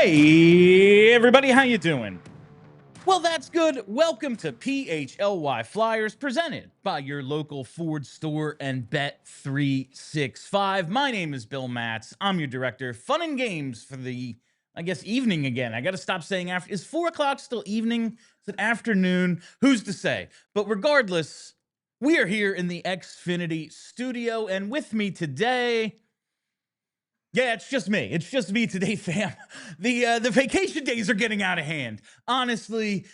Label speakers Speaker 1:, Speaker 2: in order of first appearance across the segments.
Speaker 1: Hey, everybody, how you doing? Well, that's good. Welcome to PHLY Flyers, presented by your local Ford store and Bet365. My name is Bill Matz. I'm your director. Fun and games for the, evening again. I got to stop saying after. Is 4 o'clock still evening? Is it afternoon? Who's to say? But regardless, we are here in the Xfinity studio, and with me today... Yeah, it's just me. It's just me today, fam. The vacation days are getting out of hand. Honestly,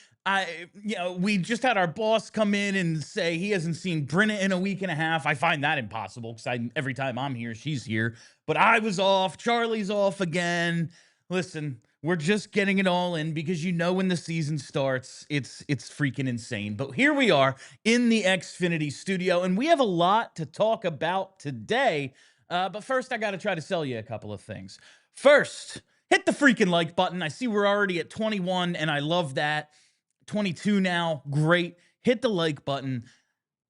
Speaker 1: we just had our boss come in and say he hasn't seen Brenna in a week and a half. I find that impossible because every time I'm here, she's here. But I was off. Charlie's off again. Listen, we're just getting it all in because when the season starts, it's freaking insane. But here we are in the Xfinity studio, and we have a lot to talk about today. But first, I got to try to sell you a couple of things. First, hit the freaking like button. I see we're already at 21, and I love that. 22 now, great. Hit the like button.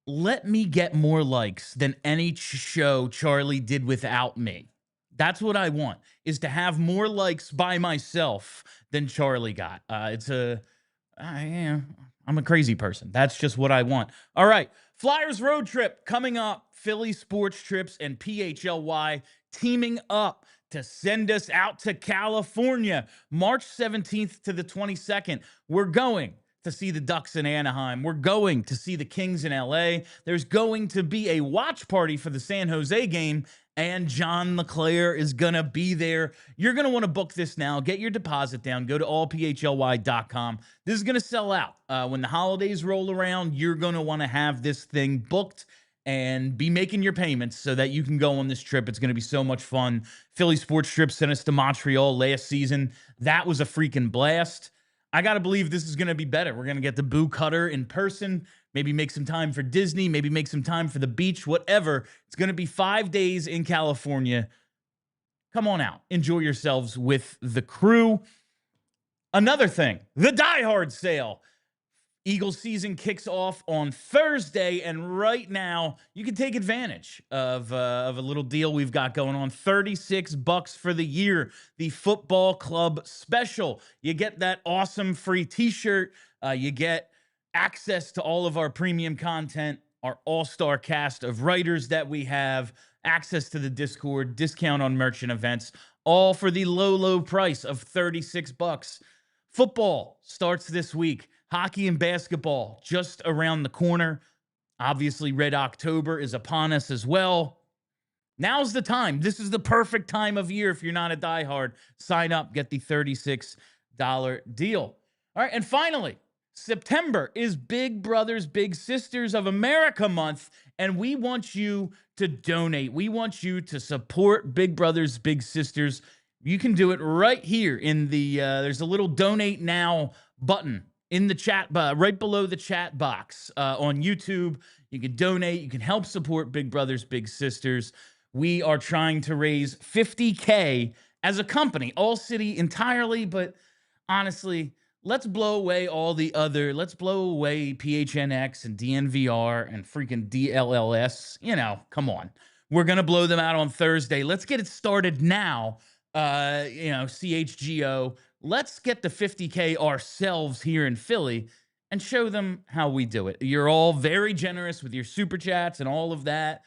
Speaker 1: Let me get more likes than any show Charlie did without me. That's what I want, is to have more likes by myself than Charlie got. I'm a crazy person. That's just what I want. All right, Flyers road trip coming up. Philly Sports Trips and PHLY teaming up to send us out to California, March 17th to the 22nd. We're going to see the Ducks in Anaheim. We're going to see the Kings in LA. There's going to be a watch party for the San Jose game, and John LeClaire is going to be there. You're going to want to book this now. Get your deposit down. Go to allphly.com. This is going to sell out. When the holidays roll around, you're going to want to have this thing booked and be making your payments so that you can go on this trip. It's going to be so much fun. Philly Sports Trip sent us to Montreal last season. That was a freaking blast. I got to believe this is going to be better. We're going to get the Boo Cutter in person, maybe make some time for Disney, maybe make some time for the beach, whatever. It's going to be 5 days in California. Come on out. Enjoy yourselves with the crew. Another thing, the DieHard sale. Eagles season kicks off on Thursday, and right now you can take advantage of a little deal we've got going on. $36 for the year, the football club special. You get that awesome free t-shirt. You get access to all of our premium content, our all-star cast of writers that we have, access to the Discord, discount on merchant events, all for the low price of $36. Football starts this week. Hockey and basketball just around the corner. Obviously, Red October is upon us as well. Now's the time. This is the perfect time of year if you're not a diehard. Sign up, get the $36 deal. All right, and finally, September is Big Brothers Big Sisters of America month, and we want you to donate. We want you to support Big Brothers Big Sisters. You can do it right here in the, there's a little donate now button in the chat, right below the chat box on YouTube. You can donate. You can help support Big Brothers Big Sisters. We are trying to raise $50K as a company, all city entirely, but honestly, let's blow away let's blow away PHNX and DNVR and freaking DLLS. Come on. We're going to blow them out on Thursday. Let's get it started now. CHGO. Let's get the 50K ourselves here in Philly and show them how we do it. You're all very generous with your super chats and all of that.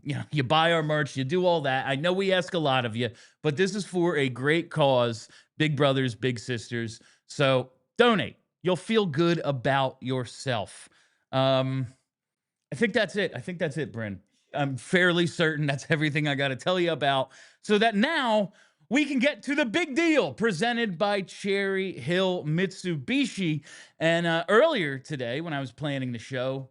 Speaker 1: You buy our merch, you do all that. I know we ask a lot of you, but this is for a great cause. Big Brothers, Big Sisters. So donate. You'll feel good about yourself. I think that's it, Bryn. I'm fairly certain that's everything I got to tell you about, so that now we can get to the big deal presented by Cherry Hill Mitsubishi. And earlier today, when I was planning the show,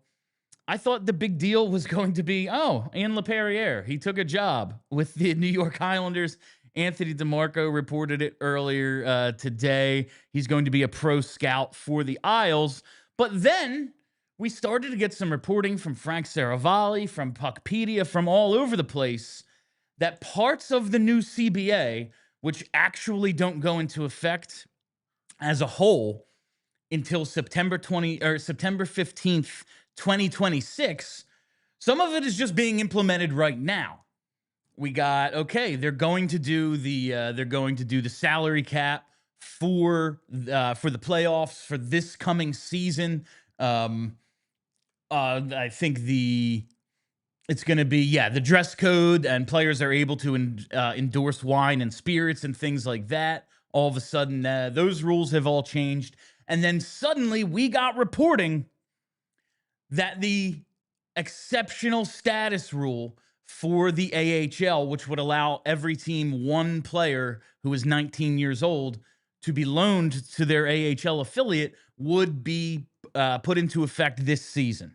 Speaker 1: I thought the big deal was going to be, Ian LaPerriere. He took a job with the New York Islanders. Anthony DeMarco reported it earlier today. He's going to be a pro scout for the Isles. But then we started to get some reporting from Frank Saravalli, from Puckpedia, from all over the place, that parts of the new CBA, which actually don't go into effect as a whole until September 15th, 2026, some of it is just being implemented right now. We got, okay, they're going to do the salary cap for the playoffs for this coming season. I think it's going to be, the dress code, and players are able to endorse wine and spirits and things like that. All of a sudden, those rules have all changed. And then suddenly we got reporting that the exceptional status rule for the AHL, which would allow every team one player who is 19 years old to be loaned to their AHL affiliate, would be put into effect this season.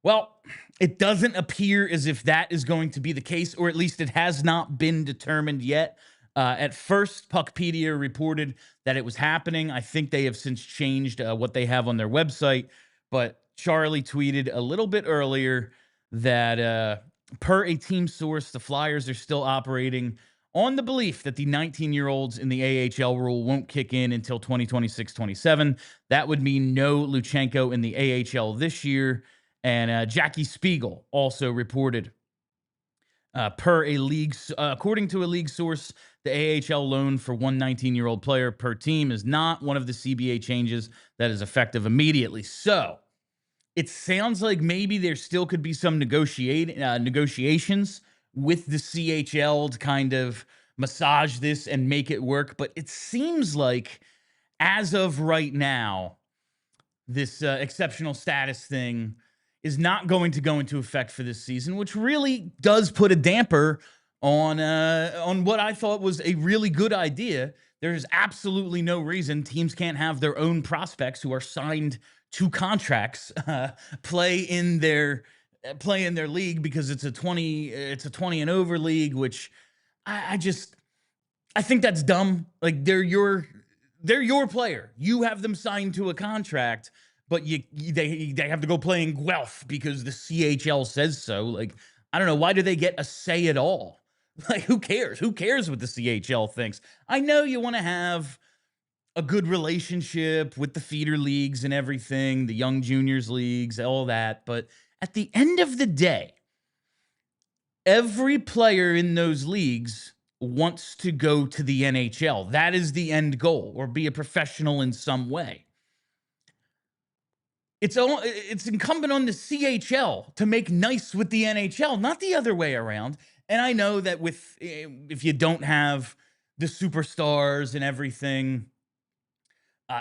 Speaker 1: Well, it doesn't appear as if that is going to be the case, or at least it has not been determined yet. At first, Puckpedia reported that it was happening. I think they have since changed what they have on their website, but Charlie tweeted a little bit earlier that per a team source, the Flyers are still operating on the belief that the 19-year-olds in the AHL rule won't kick in until 2026-27. That would mean no Luchanko in the AHL this year. And Jackie Spiegel also reported, according to a league source, the AHL loan for one 19-year-old player per team is not one of the CBA changes that is effective immediately. So it sounds like maybe there still could be some negotiations with the CHL to kind of massage this and make it work. But it seems like, as of right now, this exceptional status thing is not going to go into effect for this season, which really does put a damper on what I thought was a really good idea. There's absolutely no reason teams can't have their own prospects who are signed to contracts play in their league, because it's a 20 and over league, which I think that's dumb. Like, they're your player. You have them signed to a contract, but they have to go play in Guelph because the CHL says so. Like, I don't know, why do they get a say at all? Like, who cares? Who cares what the CHL thinks? I know you want to have a good relationship with the feeder leagues and everything, the young juniors leagues, all that, but at the end of the day, every player in those leagues wants to go to the NHL. That is the end goal, or be a professional in some way. It's incumbent on the CHL to make nice with the NHL, not the other way around. And I know that if you don't have the superstars and everything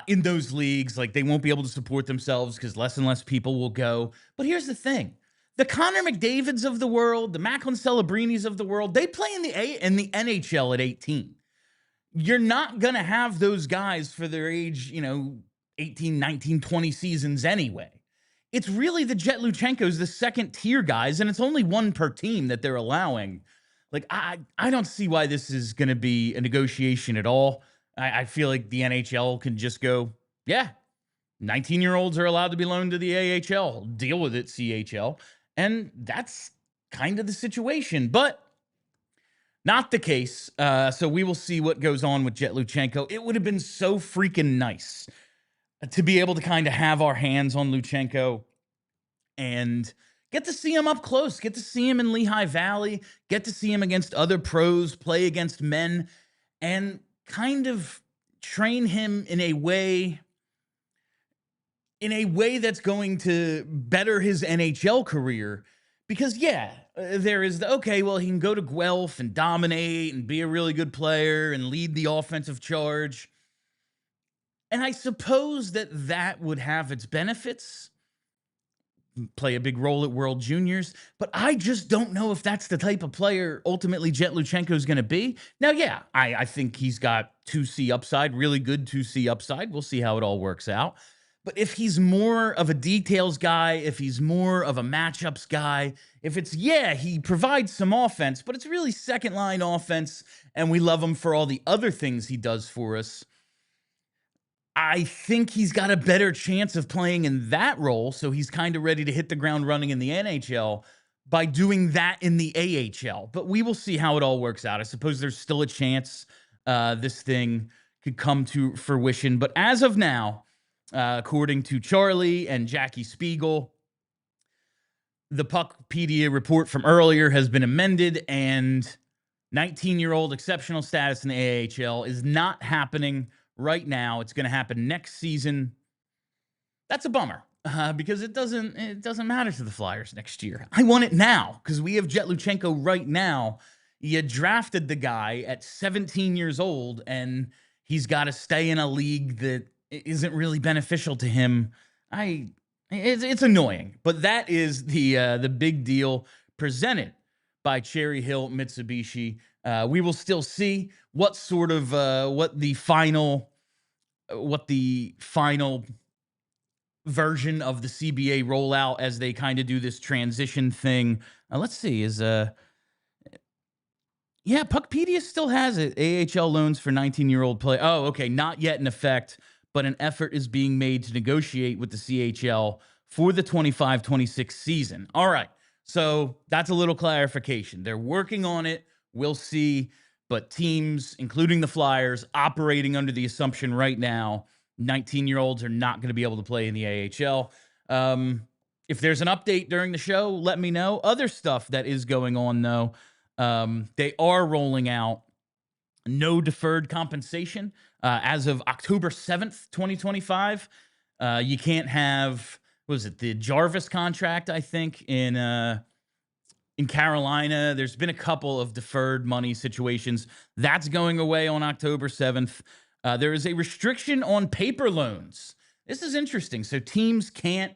Speaker 1: in those leagues, like, they won't be able to support themselves because less and less people will go. But here's the thing. The Connor McDavids of the world, the Macklin Celebrinis of the world, they play in the NHL at 18. You're not going to have those guys for their age, 18, 19, 20 seasons anyway. It's really the Jett Luchankos, the second tier guys, and it's only one per team that they're allowing. Like, I don't see why this is going to be a negotiation at all. I feel like the NHL can just go, 19-year-olds are allowed to be loaned to the AHL. Deal with it, CHL. And that's kind of the situation, but not the case. So we will see what goes on with Jett Luchanko. It would have been so freaking nice to be able to kind of have our hands on Luchanko and get to see him up close, get to see him in Lehigh Valley, get to see him against other pros, play against men, and kind of train him in a way that's going to better his NHL career. Because, there is he can go to Guelph and dominate and be a really good player and lead the offensive charge. And I suppose that would have its benefits, play a big role at World Juniors, but I just don't know if that's the type of player ultimately Jett Luchanko is going to be. Now, I think he's got 2C upside, really good 2C upside. We'll see how it all works out. But if he's more of a details guy, if he's more of a matchups guy, if it's, he provides some offense, but it's really second line offense, and we love him for all the other things he does for us, I think he's got a better chance of playing in that role, so he's kind of ready to hit the ground running in the NHL by doing that in the AHL. But we will see how it all works out. I suppose there's still a chance this thing could come to fruition. But as of now, according to Charlie and Jackie Spiegel, the Puckpedia report from earlier has been amended, and 19-year-old exceptional status in the AHL is not happening right now. It's going to happen next season. That's a bummer because it doesn't matter to the Flyers next year. I want it now because we have Jett Luchanko right now. You drafted the guy at 17 years old, and he's got to stay in a league that isn't really beneficial to him. It's annoying, but that is the big deal presented by Cherry Hill Mitsubishi. We will still see what sort of what the final version of the CBA rollout as they kind of do this transition thing. Let's see, Puckpedia still has it. AHL loans for 19-year-old play. Oh, okay, not yet in effect, but an effort is being made to negotiate with the CHL for the 25-26 season. All right, so that's a little clarification. They're working on it. We'll see, but teams, including the Flyers, operating under the assumption right now 19-year-olds are not going to be able to play in the AHL. If there's an update during the show, let me know. Other stuff that is going on, though, they are rolling out no deferred compensation as of October 7th, 2025. You can't have, the Jarvis contract, I think, in Carolina. There's been a couple of deferred money situations. That's going away on October 7th. There is a restriction on paper loans. This is interesting. So teams can't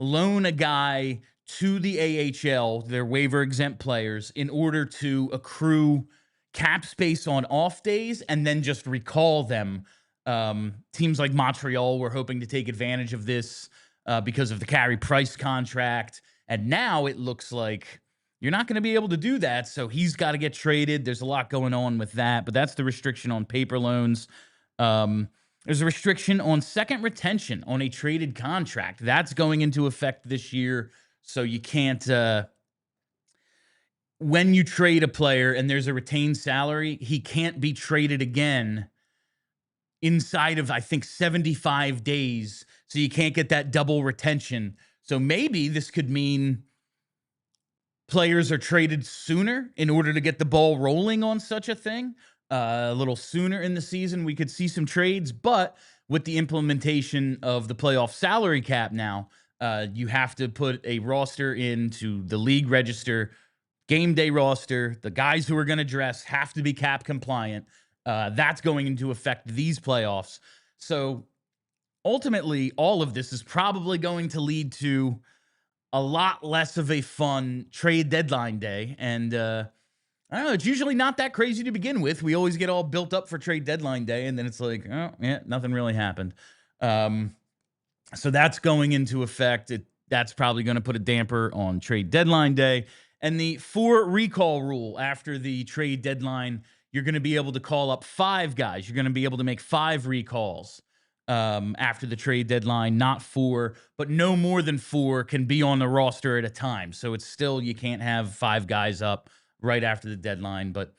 Speaker 1: loan a guy to the AHL, their waiver-exempt players, in order to accrue cap space on off days and then just recall them. Teams like Montreal were hoping to take advantage of this because of the Carey Price contract. And now it looks like you're not going to be able to do that, so he's got to get traded. There's a lot going on with that, but that's the restriction on paper loans. There's a restriction on second retention on a traded contract. That's going into effect this year. So you can't, when you trade a player and there's a retained salary, he can't be traded again inside of, I think, 75 days. So you can't get that double retention. So maybe this could mean players are traded sooner in order to get the ball rolling on such a thing. A little sooner in the season, we could see some trades, but with the implementation of the playoff salary cap now, you have to put a roster into the league register, game day roster. The guys who are going to dress have to be cap compliant. That's going into effect these playoffs. So ultimately, all of this is probably going to lead to a lot less of a fun trade deadline day. And I don't know, it's usually not that crazy to begin with. We always get all built up for trade deadline day, and then it's like, oh, yeah, nothing really happened. So that's going into effect. That's probably going to put a damper on trade deadline day. And the 4 recall rule after the trade deadline, you're going to be able to call up 5 guys. You're going to be able to make 5 recalls after the trade deadline, not 4, but no more than 4 can be on the roster at a time. So it's still, you can't have 5 guys up right after the deadline, but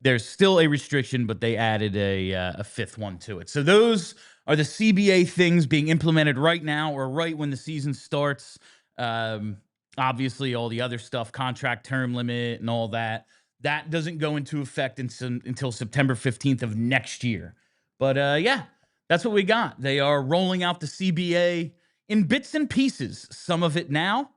Speaker 1: there's still a restriction, but they added a 5th one to it. So those are the CBA things being implemented right now or right when the season starts. Obviously, all the other stuff, contract term limit and all that, that doesn't go into effect until September 15th of next year. But yeah, that's what we got. They are rolling out the CBA in bits and pieces, some of it now,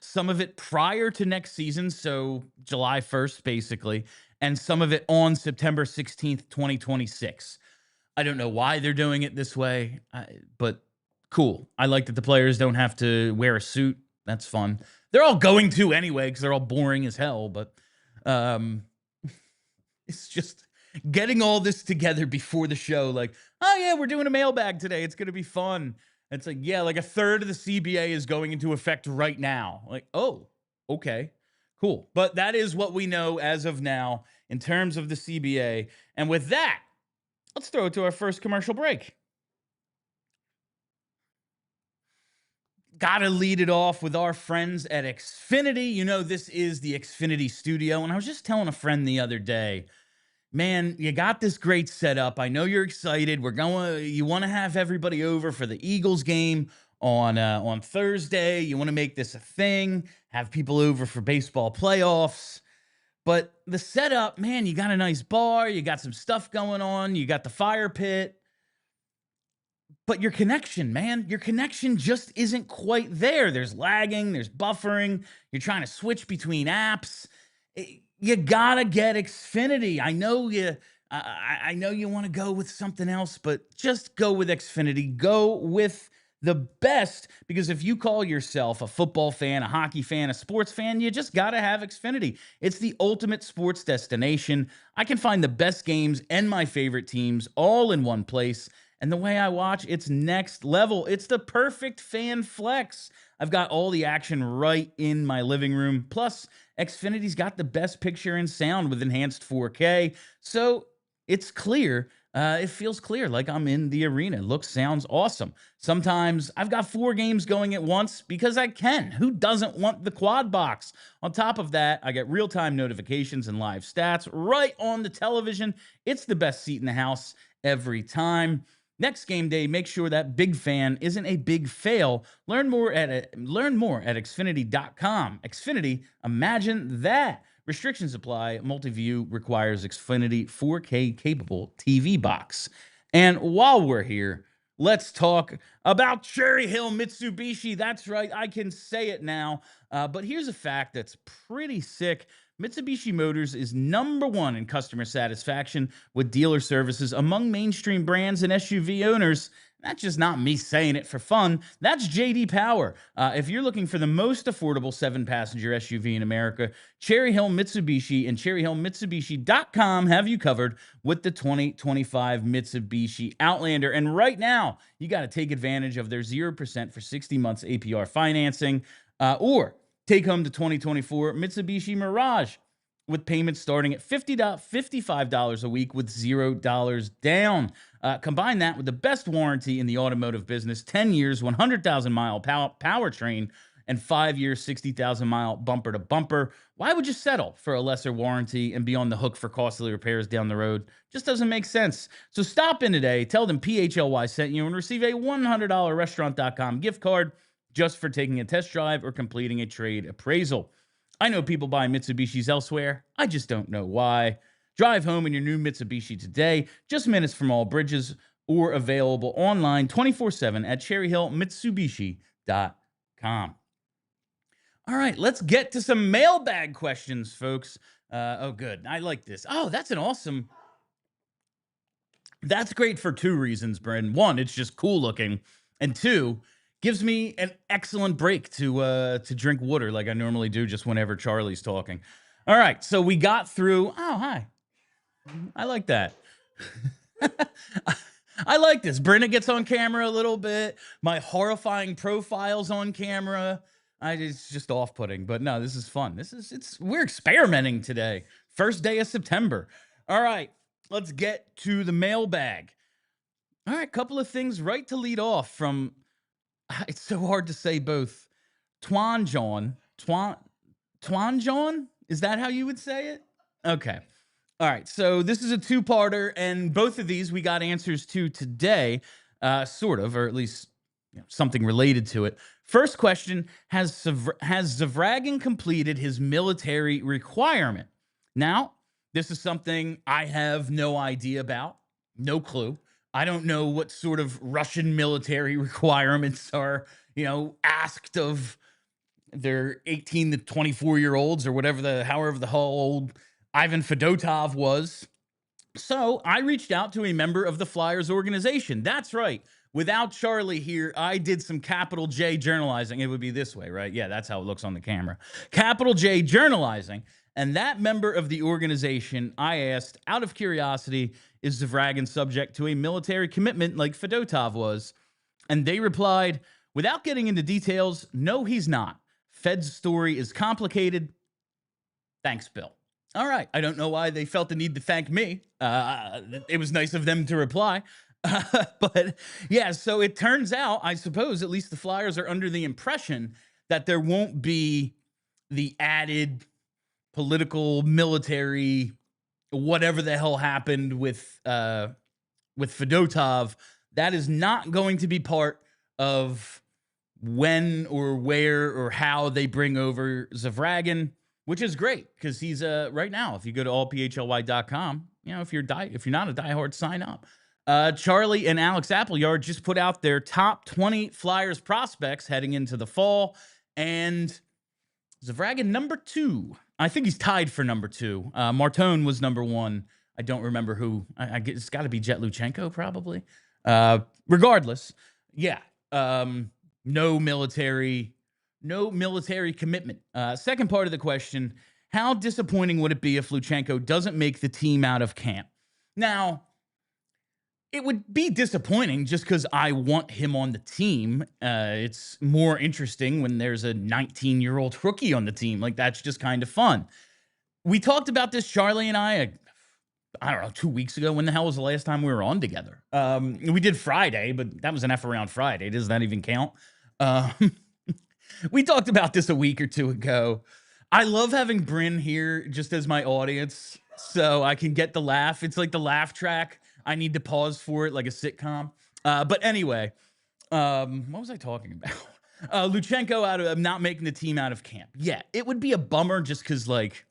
Speaker 1: some of it prior to next season, so July 1st, basically, and some of it on September 16th, 2026. I don't know why they're doing it this way, but cool. I like that the players don't have to wear a suit. That's fun. They're all going to anyway because they're all boring as hell, but it's just getting all this together before the show, like, oh yeah, we're doing a mailbag today. It's going to be fun. It's like, yeah, like a third of the CBA is going into effect right now. Like, oh, okay, cool. But that is what we know as of now in terms of the CBA. And with that, let's throw it to our first commercial break. Gotta lead it off with our friends at Xfinity. You know, this is the Xfinity studio. And I was just telling a friend the other day, man, you got this great setup. I know you're excited. You want to have everybody over for the Eagles game on Thursday. You want to make this a thing, have people over for baseball playoffs. But the setup, man, you got a nice bar, you got some stuff going on, you got the fire pit. But your connection, man, your connection just isn't quite there. There's lagging, there's buffering. You're trying to switch between apps. You gotta get Xfinity. I know you want to go with something else, but just go with Xfinity. Go with the best, because if you call yourself a football fan, a hockey fan, a sports fan, you just got to have Xfinity. It's the ultimate sports destination. I can find the best games and my favorite teams all in one place. And the way I watch, it's next level. It's the perfect fan flex. I've got all the action right in my living room. Plus, Xfinity's got the best picture and sound with enhanced 4K. So it's clear. It feels clear, like I'm in the arena. Looks, sounds awesome. Sometimes I've got 4 games going at once because I can. Who doesn't want the quad box? On top of that, I get real-time notifications and live stats right on the television. It's the best seat in the house every time. Next game day, make sure that big fan isn't a big fail. Learn more at Xfinity.com. Xfinity, imagine that. Restrictions apply. Multi-view requires Xfinity 4K capable TV box. And while we're here, let's talk about Cherry Hill Mitsubishi. That's right, I can say it now. But here's a fact that's pretty sick. Mitsubishi Motors is #1 in customer satisfaction with dealer services among mainstream brands and SUV owners. That's just not me saying it for fun. That's J.D. Power. If you're looking for the most affordable 7-passenger SUV in America, Cherry Hill Mitsubishi and CherryHillMitsubishi.com have you covered with the 2025 Mitsubishi Outlander. And right now, you got to take advantage of their 0% for 60 months APR financing, or take home the 2024 Mitsubishi Mirage with payments starting at $55 a week with $0 down. Combine that with the best warranty in the automotive business, 10 years, 100,000-mile powertrain, and 5 years, 60,000-mile bumper-to-bumper. Why would you settle for a lesser warranty and be on the hook for costly repairs down the road? Just doesn't make sense. So stop in today, tell them PHLY sent you, and receive a $100 Restaurant.com gift card just for taking a test drive or completing a trade appraisal. I know people buy Mitsubishis elsewhere. I just don't know why. Drive home in your new Mitsubishi today, just minutes from all bridges, or available online 24/7 at CherryHillMitsubishi.com. All right, let's get to some mailbag questions, folks. Oh, good. I like this. Oh, that's an awesome... That's great for 2 reasons, Bryn. 1, it's just cool looking. And 2, gives me an excellent break to drink water like I normally do just whenever Charlie's talking. All right, so we got through... Oh, hi. I like that. I like this. Brenna gets on camera a little bit. My horrifying profile's on camera. It's just off-putting, but no, this is fun. We're experimenting today. First day of September. All right, let's get to the mailbag. All right, couple of things right to lead off from... It's so hard to say both. Twan Jawn. Twan Jawn? Is that how you would say it? Okay. All right. So this is a 2-parter, and both of these we got answers to today, sort of, or at least something related to it. First question, has Zavragin completed his military requirement? Now, this is something I have no idea about. No clue. I don't know what sort of Russian military requirements are, asked of their 18 to 24-year-olds or however the hell old Ivan Fedotov was. So I reached out to a member of the Flyers organization. That's right. Without Charlie here, I did some capital J journalizing. It would be this way, right? Yeah, that's how it looks on the camera. Capital J journalizing. And that member of the organization, I asked, out of curiosity, is Zavragin subject to a military commitment like Fedotov was? And they replied, without getting into details, no, he's not. Fed's story is complicated. Thanks, Bill. All right. I don't know why they felt the need to thank me. It was nice of them to reply. But yeah, so it turns out, I suppose, at least the Flyers are under the impression that there won't be the added political, military, whatever the hell happened with Fedotov. That is not going to be part of when or where or how they bring over Zavragin, which is great because he's right now. If you go to allphly.com, if you're not a diehard, sign up. Charlie and Alex Appleyard just put out their top 20 Flyers prospects heading into the fall, and Zavragin number 2. I think he's tied for number 2. Martone was number 1. I don't remember who. I guess it's got to be Jett Luchanko, probably. Regardless, yeah. No military commitment. Second part of the question: how disappointing would it be if Luchanko doesn't make the team out of camp? Now, it would be disappointing just because I want him on the team. It's more interesting when there's a 19-year-old rookie on the team. Like, that's just kind of fun. We talked about this, Charlie and I don't know, 2 weeks ago. When the hell was the last time we were on together? We did Friday, but that was an F around Friday. Does that even count? We talked about this a week or two ago. I love having Bryn here just as my audience so I can get the laugh. It's like the laugh track. I need to pause for it like a sitcom. But anyway, what was I talking about? Luchanko out of not making the team out of camp. Yeah, it would be a bummer just because, like,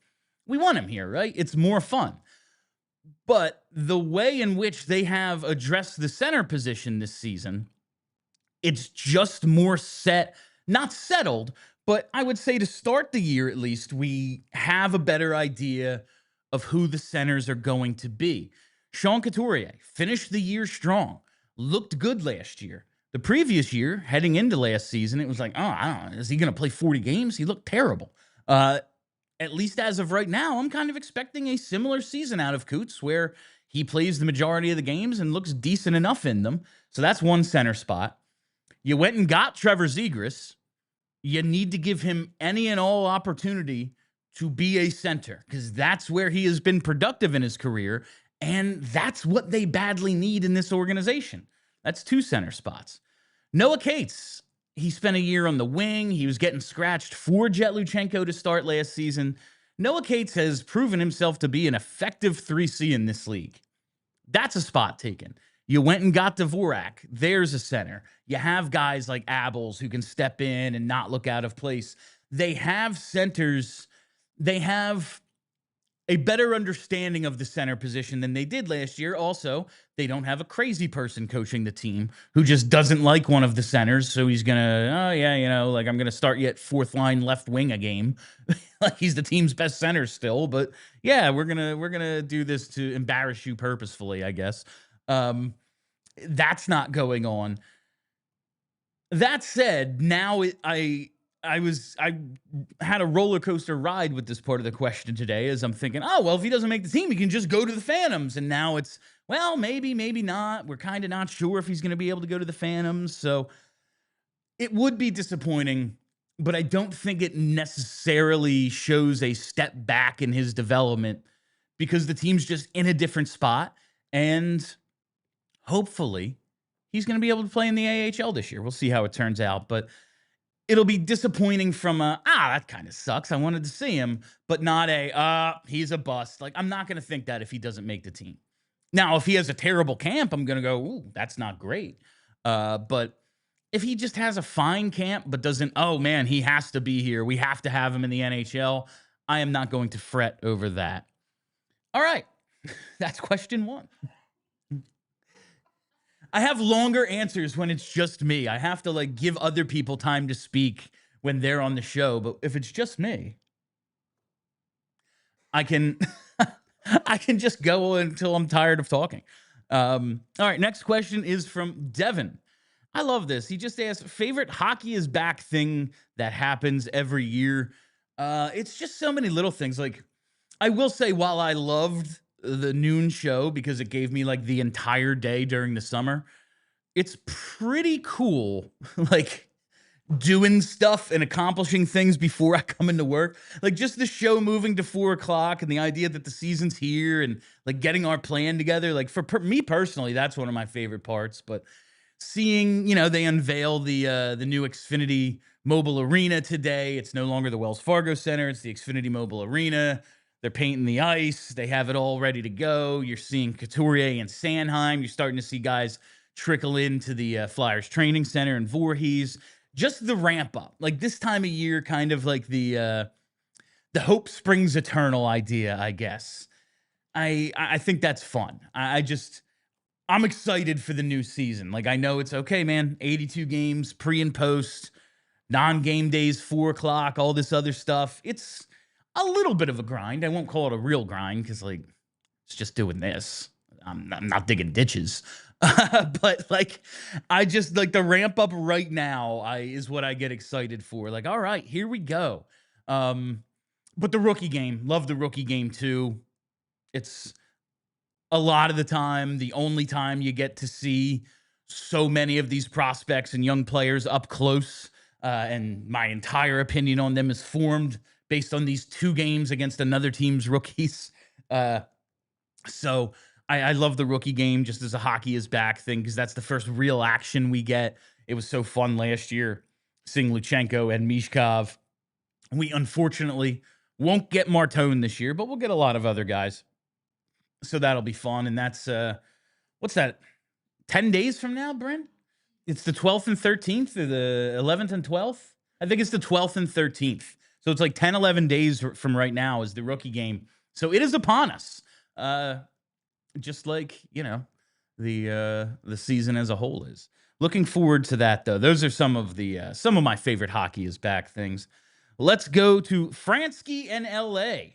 Speaker 1: we want him here, right? It's more fun. But the way in which they have addressed the center position this season, it's just more set, not settled, but I would say to start the year at least, we have a better idea of who the centers are going to be. Sean Couturier finished the year strong, looked good last year. The previous year, heading into last season, it was like, I don't know, is he going to play 40 games? He looked terrible. At least as of right now, I'm kind of expecting a similar season out of Coots where he plays the majority of the games and looks decent enough in them. So that's one center spot. You went and got Trevor Zegras. You need to give him any and all opportunity to be a center because that's where he has been productive in his career. And that's what they badly need in this organization. That's 2 center spots. Noah Cates, he spent a year on the wing. He was getting scratched for Jett Luchanko to start last season. Noah Cates has proven himself to be an effective 3C in this league. That's a spot taken. You went and got Dorwart. There's a center. You have guys like Abels who can step in and not look out of place. They have centers. They have a better understanding of the center position than they did last year. Also, they don't have a crazy person coaching the team who just doesn't like one of the centers. So he's going to, like, I'm going to start you at 4th line left wing a game. Like, he's the team's best center still. But yeah, we're going to do this to embarrass you purposefully, I guess. That's not going on. That said, now I had a roller coaster ride with this part of the question today as I'm thinking, if he doesn't make the team, he can just go to the Phantoms. And now it's, well, maybe not. We're kind of not sure if he's going to be able to go to the Phantoms. So it would be disappointing, but I don't think it necessarily shows a step back in his development because the team's just in a different spot. And hopefully he's going to be able to play in the AHL this year. We'll see how it turns out, but it'll be disappointing from that kind of sucks. I wanted to see him, but not he's a bust. Like, I'm not going to think that if he doesn't make the team. Now, if he has a terrible camp, I'm going to go, ooh, that's not great. But if he just has a fine camp, but doesn't, he has to be here, we have to have him in the NHL, I am not going to fret over that. All right. That's question 1. I have longer answers when it's just me. I have to give other people time to speak when they're on the show. But if it's just me, I can I can just go until I'm tired of talking. All right, next question is from Devon. I love this. He just asked, favorite hockey is back thing that happens every year. It's just so many little things. Like, I will say, while I loved the noon show because it gave me the entire day during the summer, it's pretty cool doing stuff and accomplishing things before I come into work. Just the show moving to 4 o'clock and the idea that the season's here and getting our plan together. For me personally, that's one of my favorite parts. But seeing, they unveil the new Xfinity Mobile Arena today. It's no longer the Wells Fargo Center. It's the Xfinity Mobile Arena. They're painting the ice. They have it all ready to go. You're seeing Couturier and Sanheim. You're starting to see guys trickle into the Flyers training center in Voorhees. just the ramp up. Like this time of year, kind of like the hope springs eternal idea, I guess. I think that's fun. I'm excited for the new season. Like I know it's okay, man. 82 games, pre and post, non-game days, 4 o'clock, all this other stuff. It's a little bit of a grind. I won't call it a real grind because like it's just doing this. I'm not digging ditches. But like, I just like the ramp up right now is what I get excited for. Like, all right, here we go. But the rookie game, love the rookie game too. It's a lot of the time, the only time you get to see so many of these prospects and young players up close. And my entire opinion on them is formed based on these 2 games against another team's rookies. So I love the rookie game just as a hockey is back thing because that's the first real action we get. It was so fun last year seeing Luchanko and Michkov. We unfortunately won't get Martone this year, but we'll get a lot of other guys. So that'll be fun. And that's, what's that, 10 days from now, Brent? It's the 12th and 13th or the 11th and 12th? I think it's the 12th and 13th. So it's like 10, 11 days from right now is the rookie game. So it is upon us. Just like, you know, the season as a whole is. Looking forward to that, though. Those are some of my favorite hockey is back things. Let's go to Franzke in LA.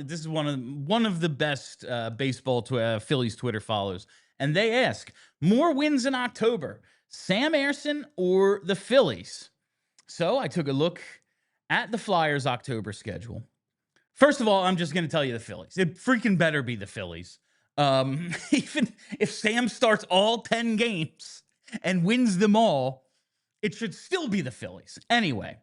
Speaker 1: This is one of the best baseball Phillies Twitter follows, and they ask more wins in October, Sam Ersson or the Phillies. So I took a look at the Flyers' October schedule. First of all, I'm just going to tell you the Phillies. It freaking better be the Phillies. Even if Sam starts all 10 games and wins them all, it should still be the Phillies. Anyway,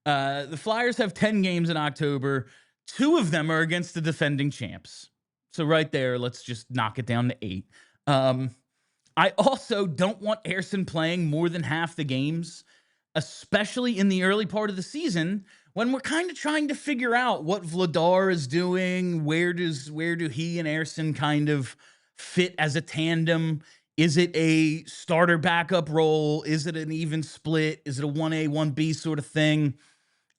Speaker 1: the Flyers have 10 games in October. 2 of them are against the defending champs. So right there, let's just knock it down to 8. I also don't want Ersson playing more than half the games, especially in the early part of the season when we're kind of trying to figure out what Vladar is doing. Where do he and Ersson kind of fit as a tandem? Is it a starter backup role? Is it an even split? Is it a 1A, 1B sort of thing?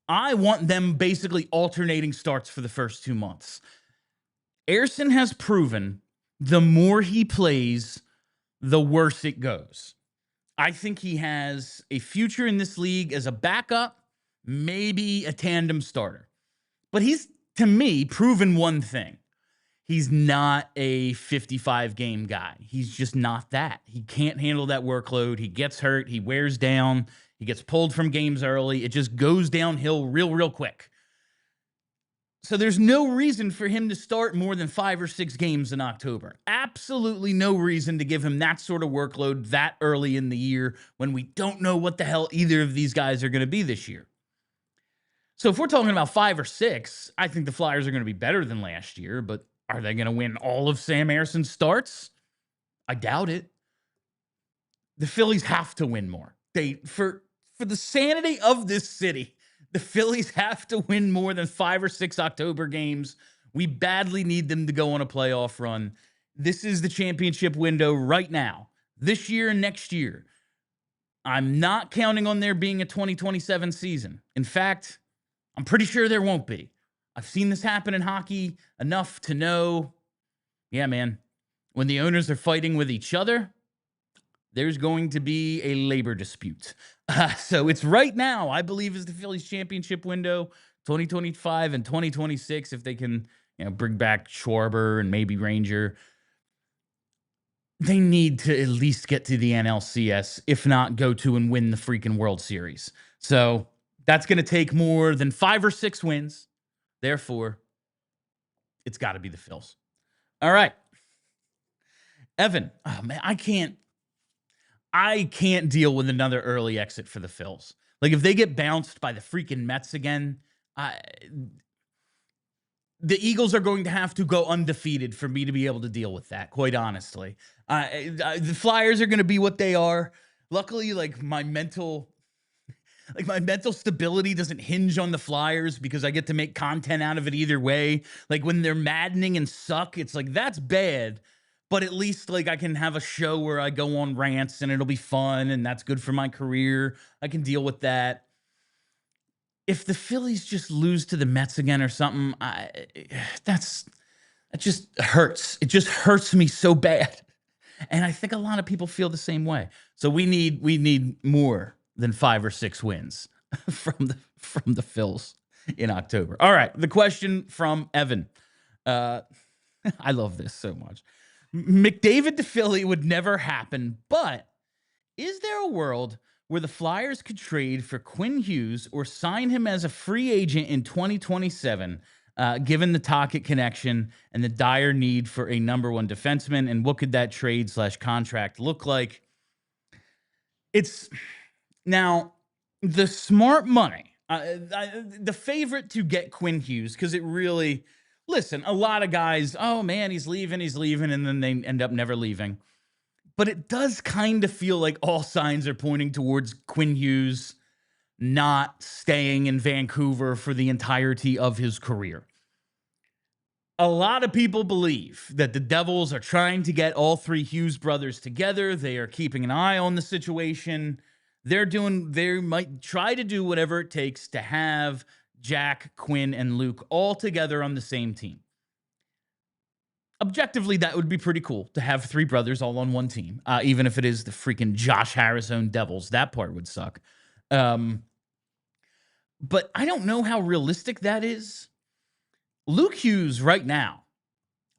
Speaker 1: I want them basically alternating starts for the first 2 months. Ersson has proven the more he plays, the worse it goes. I think he has a future in this league as a backup, maybe a tandem starter. But he's, to me, proven one thing. He's not a 55-game guy. He's just not that. He can't handle that workload. He gets hurt. He wears down. He gets pulled from games early. It just goes downhill real quick. So there's no reason for him to start more than 5 or 6 games in October. Absolutely no reason to give him that sort of workload that early in the year when we don't know what the hell either of these guys are going to be this year. So if we're talking about 5 or 6, I think the Flyers are going to be better than last year, but are they going to win all of Sam Ersson's starts? I doubt it. The Phillies have to win more. For the sanity of this city, the Phillies have to win more than 5 or 6 October games. We badly need them to go on a playoff run. This is the championship window right now, this year and next year. I'm not counting on there being a 2027 season. In fact, I'm pretty sure there won't be. I've seen this happen in hockey enough to know, yeah, man, when the owners are fighting with each other, there's going to be a labor dispute. So it's right now, I believe, is the Phillies championship window, 2025 and 2026, if they can, bring back Schwarber and maybe Ranger. They need to at least get to the NLCS, if not go to and win the freaking World Series. So that's going to take more than 5 or 6 wins. Therefore, it's got to be the Phils. All right. Evin, oh man, I can't deal with another early exit for the Phils. Like, if they get bounced by the freaking Mets again, the Eagles are going to have to go undefeated for me to be able to deal with that, quite honestly. The Flyers are going to be what they are. Luckily, my mental stability doesn't hinge on the Flyers because I get to make content out of it either way. Like, when they're maddening and suck, it's like, that's bad. but at least like I can have a show where I go on rants and it'll be fun and that's good for my career. I can deal with that. If the Phillies just lose to the Mets again or something, that just hurts. It just hurts me so bad. And I think a lot of people feel the same way. So we need more than 5 or 6 wins from the Phils in October. All right, the question from Evin. I love this so much. McDavid to Philly would never happen, but is there a world where the Flyers could trade for Quinn Hughes or sign him as a free agent in 2027, given the Tocchet connection and the dire need for a number 1 defenseman? And what could that trade/contract look like? It's now the smart money, the favorite to get Quinn Hughes, because it really, listen, a lot of guys, oh man, he's leaving, and then they end up never leaving. But it does kind of feel like all signs are pointing towards Quinn Hughes not staying in Vancouver for the entirety of his career. A lot of people believe that the Devils are trying to get all 3 Hughes brothers together. They are keeping an eye on the situation. They might try to do whatever it takes to have Jack, Quinn, and Luke all together on the same team. Objectively, that would be pretty cool to have 3 brothers all on one team, even if it is the freaking Josh Harris-owned Devils. That part would suck. But I don't know how realistic that is. Luke Hughes right now,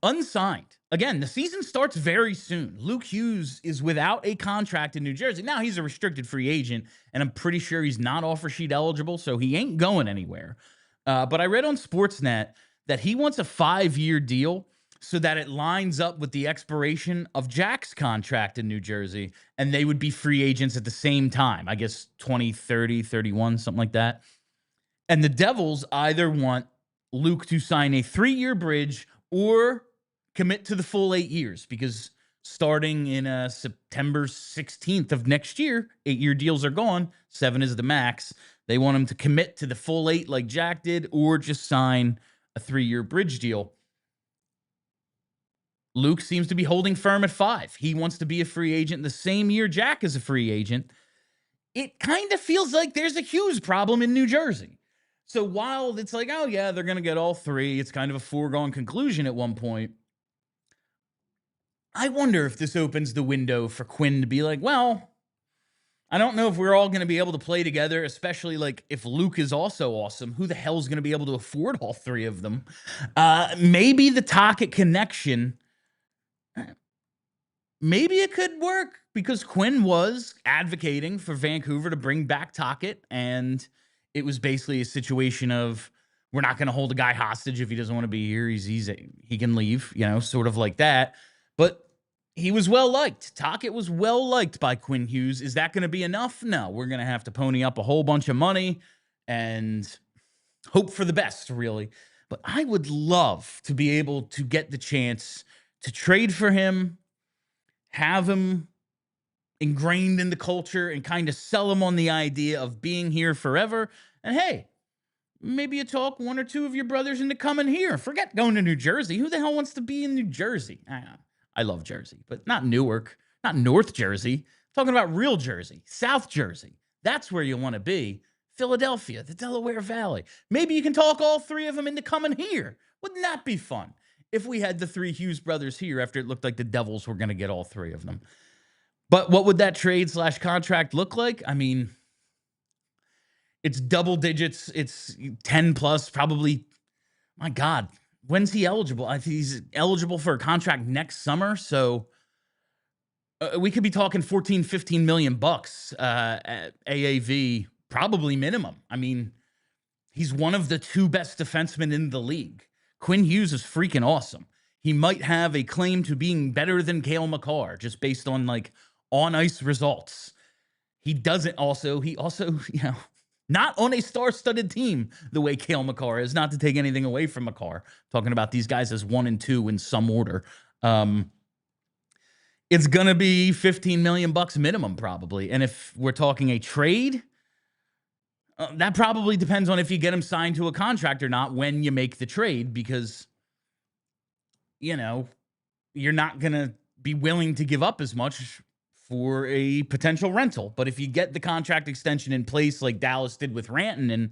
Speaker 1: unsigned. Again, the season starts very soon. Luke Hughes is without a contract in New Jersey. Now he's a restricted free agent, and I'm pretty sure he's not offer sheet eligible, so he ain't going anywhere. But I read on Sportsnet that he wants a 5-year deal so that it lines up with the expiration of Jack's contract in New Jersey, and they would be free agents at the same time. I guess 2030, 31, something like that. And the Devils either want Luke to sign a 3-year bridge or commit to the full 8 years, because starting in September 16th of next year, 8-year deals are gone. 7 is the max. They want him to commit to the full 8 like Jack did, or just sign a 3-year bridge deal. Luke seems to be holding firm at 5. He wants to be a free agent the same year Jack is a free agent. It kind of feels like there's a Hughes problem in New Jersey. So while it's like, oh yeah, they're going to get all 3, it's kind of a foregone conclusion at one point. I wonder if this opens the window for Quinn to be like, well, I don't know if we're all going to be able to play together, especially like if Luke is also awesome. Who the hell is going to be able to afford all 3 of them? Maybe the Tocchet connection, maybe it could work, because Quinn was advocating for Vancouver to bring back Tocchet, and it was basically a situation of, we're not going to hold a guy hostage if he doesn't want to be here. He can leave, sort of like that. But he was well liked. Tocchet was well liked by Quinn Hughes. Is that going to be enough? No, we're going to have to pony up a whole bunch of money and hope for the best, really. But I would love to be able to get the chance to trade for him, have him ingrained in the culture, and kind of sell him on the idea of being here forever. And hey, maybe you talk 1 or 2 of your brothers into coming here. Forget going to New Jersey. Who the hell wants to be in New Jersey? I love Jersey, but not Newark, not North Jersey. I'm talking about real Jersey, South Jersey. That's where you want to be. Philadelphia, the Delaware Valley. Maybe you can talk all 3 of them into coming here. Wouldn't that be fun if we had the 3 Hughes brothers here after it looked like the Devils were going to get all 3 of them? But what would that trade/contract look like? I mean, it's double digits. It's 10 plus, probably. My God, when's he eligible? I think he's eligible for a contract next summer. So we could be talking 14, 15 million bucks at AAV, probably minimum. I mean, he's one of the 2 best defensemen in the league. Quinn Hughes is freaking awesome. He might have a claim to being better than Cale Makar, just based on like on ice results. He also, not on a star-studded team the way Cale Makar is, not to take anything away from Makar. Talking about these guys as 1 and 2 in some order. It's going to be 15 million bucks minimum probably. And if we're talking a trade, that probably depends on if you get him signed to a contract or not when you make the trade, because, you're not going to be willing to give up as much for a potential rental. But if you get the contract extension in place like Dallas did with Rantanen,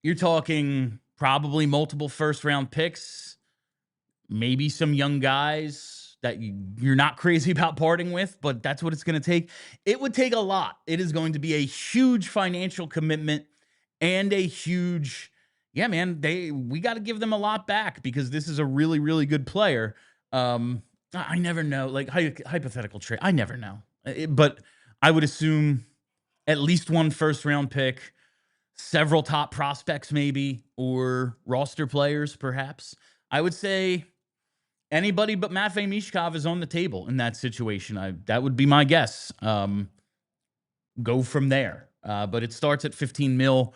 Speaker 1: you're talking probably multiple first-round picks, maybe some young guys that you're not crazy about parting with, but that's what it's going to take. It would take a lot. It is going to be a huge financial commitment and a huge, yeah, man, we got to give them a lot back because this is a really, really good player. I never know, like hypothetical trade. I never know, but I would assume at least one first-round pick, several top prospects maybe, or roster players perhaps. I would say anybody but Matvei Michkov is on the table in that situation. That would be my guess. Go from there. But it starts at 15 mil.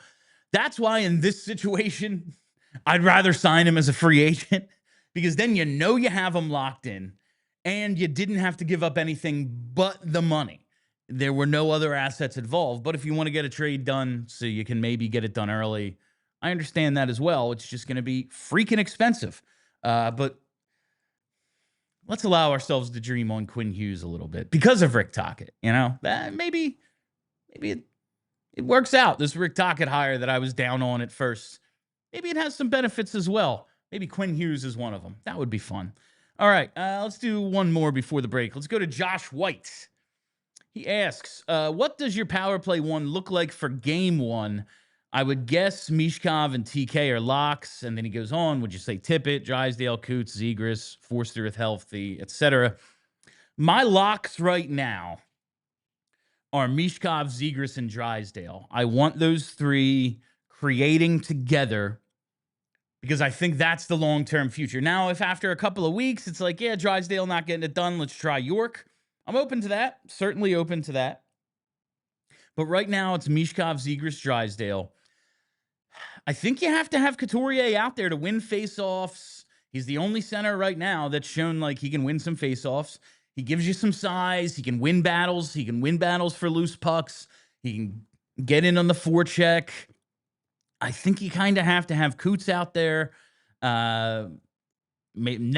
Speaker 1: That's why in this situation, I'd rather sign him as a free agent because then you know you have him locked in and you didn't have to give up anything but the money. There were no other assets involved. But if you want to get a trade done so you can maybe get it done early, I understand that as well. It's just going to be freaking expensive. But let's allow ourselves to dream on Quinn Hughes a little bit because of Rick Tocchet. You know, maybe it works out. This Rick Tocchet hire that I was down on at first, maybe it has some benefits as well. Maybe Quinn Hughes is one of them. That would be fun. All right, let's do one more before the break. Let's go to Josh White. He asks, what does your power play one look like for game one? I would guess Michkov and TK are locks. And then he goes on, would you say Tippett, Drysdale, Coots, Zegras, Forster if healthy, etc.? My locks right now are Michkov, Zegras, and Drysdale. I want those three creating together because I think that's the long-term future. Now, if after a couple of weeks, it's like, yeah, Drysdale not getting it done, let's try York. I'm open to that. Certainly open to that. But right now, it's Michkov, Zegras, Drysdale. I think you have to have Couturier out there to win faceoffs. He's the only center right now that's shown like he can win some faceoffs. He gives you some size. He can win battles. He can win battles for loose pucks. He can get in on the forecheck. I think you kind of have to have Coots out there, net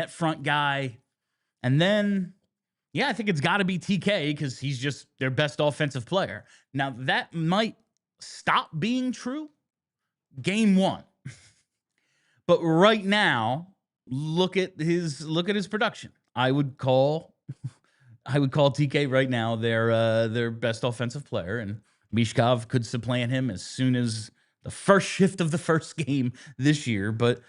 Speaker 1: front guy. And then, yeah, I think it's got to be TK because he's just their best offensive player. Now, that might stop being true game one. But right now, look at his production. I would call TK right now their best offensive player, and Michkov could supplant him as soon as the first shift of the first game this year. But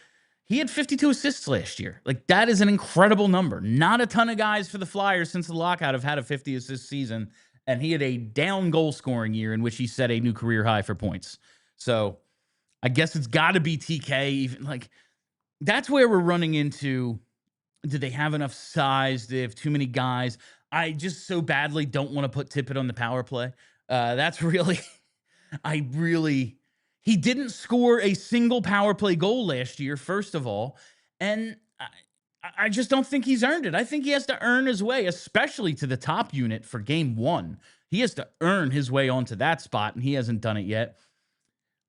Speaker 1: he had 52 assists last year. Like, that is an incredible number. Not a ton of guys for the Flyers since the lockout have had a 50 assist season, and he had a down goal scoring year in which he set a new career high for points. So I guess it's got to be TK. Even like, that's where we're running into. Do they have enough size? Do they have too many guys? I just so badly don't want to put Tippett on the power play. That's really, he didn't score a single power play goal last year, first of all. And I just don't think he's earned it. I think he has to earn his way, especially to the top unit for game one. He has to earn his way onto that spot, and he hasn't done it yet.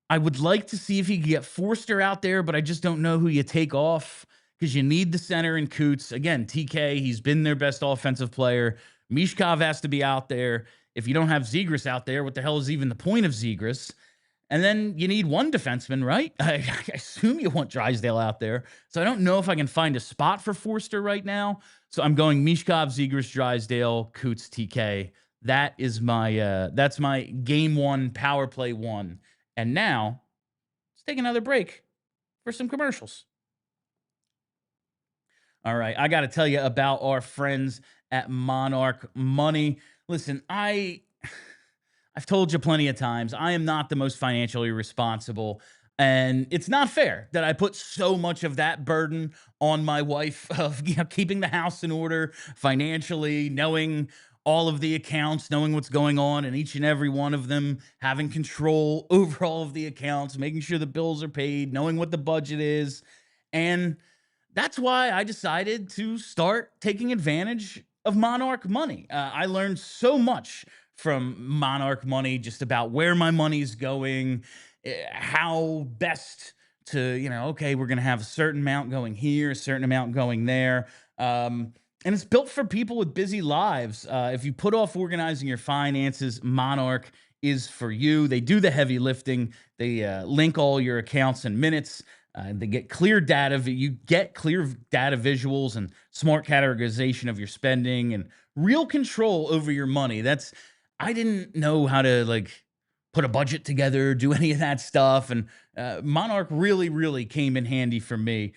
Speaker 1: I would like to see if he can get Forster out there, but I just don't know who you take off because you need the center and Coots. Again, TK, he's been their best offensive player. Michkov has to be out there. If you don't have Zegras out there, what the hell is even the point of Zegras? And then you need one defenseman, right? I assume you want Drysdale out there. So I don't know if I can find a spot for Forster right now. So I'm going Michkov, Zegras, Drysdale, Coots, TK. That is that's my game one, power play one. And now, let's take another break for some commercials. All right, I got to tell you about our friends at Monarch Money. Listen, I've told you plenty of times, I am not the most financially responsible, and it's not fair that I put so much of that burden on my wife of keeping the house in order financially, knowing all of the accounts, knowing what's going on in each and every one of them, having control over all of the accounts, making sure the bills are paid, knowing what the budget is. And that's why I decided to start taking advantage of Monarch Money. I learned so much from Monarch Money just about where my money's going, how best to, okay, we're going to have a certain amount going here, a certain amount going there. And it's built for people with busy lives. If you put off organizing your finances, Monarch is for you. They do the heavy lifting. They link all your accounts and minutes. They get clear data. You get clear data visuals and smart categorization of your spending and real control over your money. I didn't know how to put a budget together, do any of that stuff. And Monarch really, really came in handy for me.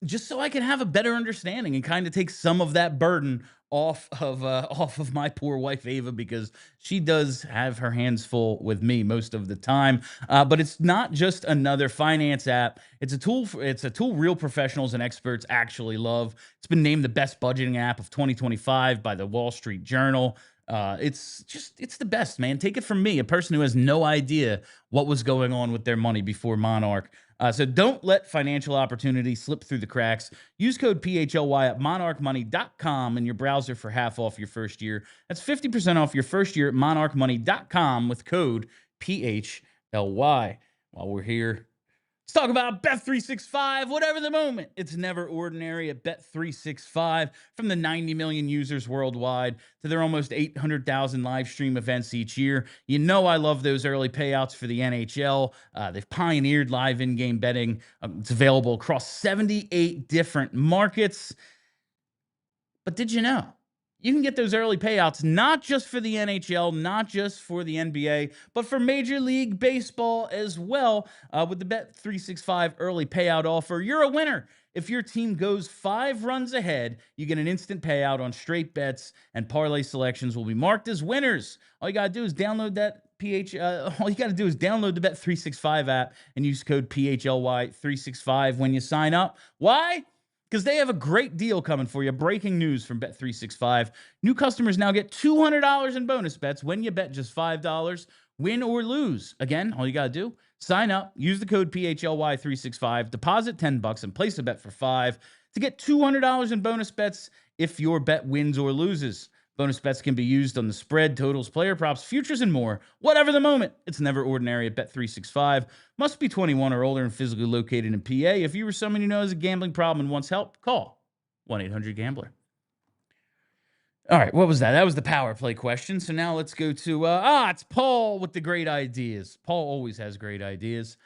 Speaker 1: Just so I can have a better understanding and kind of take some of that burden off of my poor wife Ava, because she does have her hands full with me most of the time. But it's not just another finance app. It's a tool real professionals and experts actually love. It's been named the best budgeting app of 2025 by the Wall Street Journal. It's the best, man. Take it from me, a person who has no idea what was going on with their money before Monarch. So don't let financial opportunity slip through the cracks. Use code PHLY at monarchmoney.com in your browser for half off your first year. That's 50% off your first year at monarchmoney.com with code PHLY. While we're here, let's talk about Bet365. Whatever the moment, it's never ordinary at Bet365. From the 90 million users worldwide to their almost 800,000 live stream events each year. You know I love those early payouts for the NHL. They've pioneered live in-game betting. It's available across 78 different markets. But did you know you can get those early payouts not just for the NHL, not just for the NBA, but for Major League Baseball as well with the Bet365 early payout offer? You're a winner. If your team goes 5 runs ahead, you get an instant payout on straight bets, and parlay selections will be marked as winners. All you got to do is download download the Bet365 app and use code PHLY365 when you sign up. Why? Because they have a great deal coming for you. Breaking news from Bet365. New customers now get $200 in bonus bets when you bet just $5, win or lose. Again, all you got to do, sign up, use the code PHLY365, deposit $10 and place a bet for $5 to get $200 in bonus bets if your bet wins or loses. Bonus bets can be used on the spread, totals, player props, futures, and more. Whatever the moment, it's never ordinary at Bet365. Must be 21 or older and physically located in PA. If you or someone you know has a gambling problem and wants help, call 1-800-GAMBLER. All right, what was that? That was the power play question. So now let's go to, it's Paul with the great ideas. Paul always has great ideas.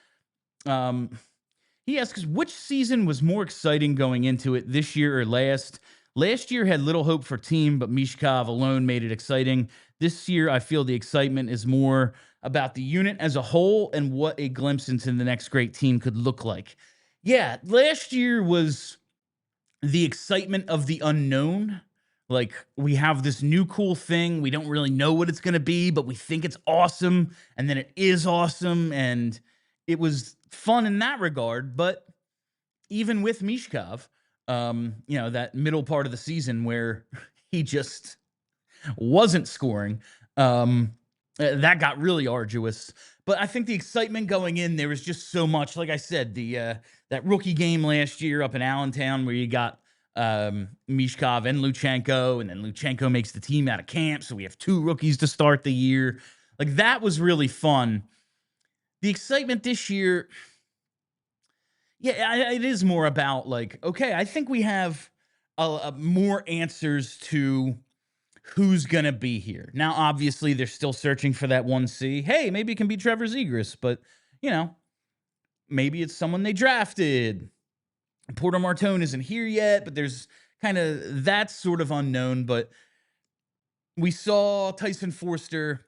Speaker 1: He asks, which season was more exciting going into it, this year or last? Last year had little hope for team, but Michkov alone made it exciting. This year, I feel the excitement is more about the unit as a whole and what a glimpse into the next great team could look like. Yeah, last year was the excitement of the unknown. Like, we have this new cool thing. We don't really know what it's going to be, but we think it's awesome, and then it is awesome, and it was fun in that regard. But even with Michkov, that middle part of the season where he just wasn't scoring, that got really arduous. But I think the excitement going in, there was just so much. Like I said, that rookie game last year up in Allentown where you got Michkov and Luchanko, and then Luchanko makes the team out of camp, so we have 2 rookies to start the year. Like, that was really fun. The excitement this year, yeah, it is more about okay, I think we have more answers to who's going to be here. Now, obviously, they're still searching for that 1C. Hey, maybe it can be Trevor Zegras, but, maybe it's someone they drafted. Porter Martone isn't here yet, but there's kind of that sort of unknown. But we saw Tyson Forster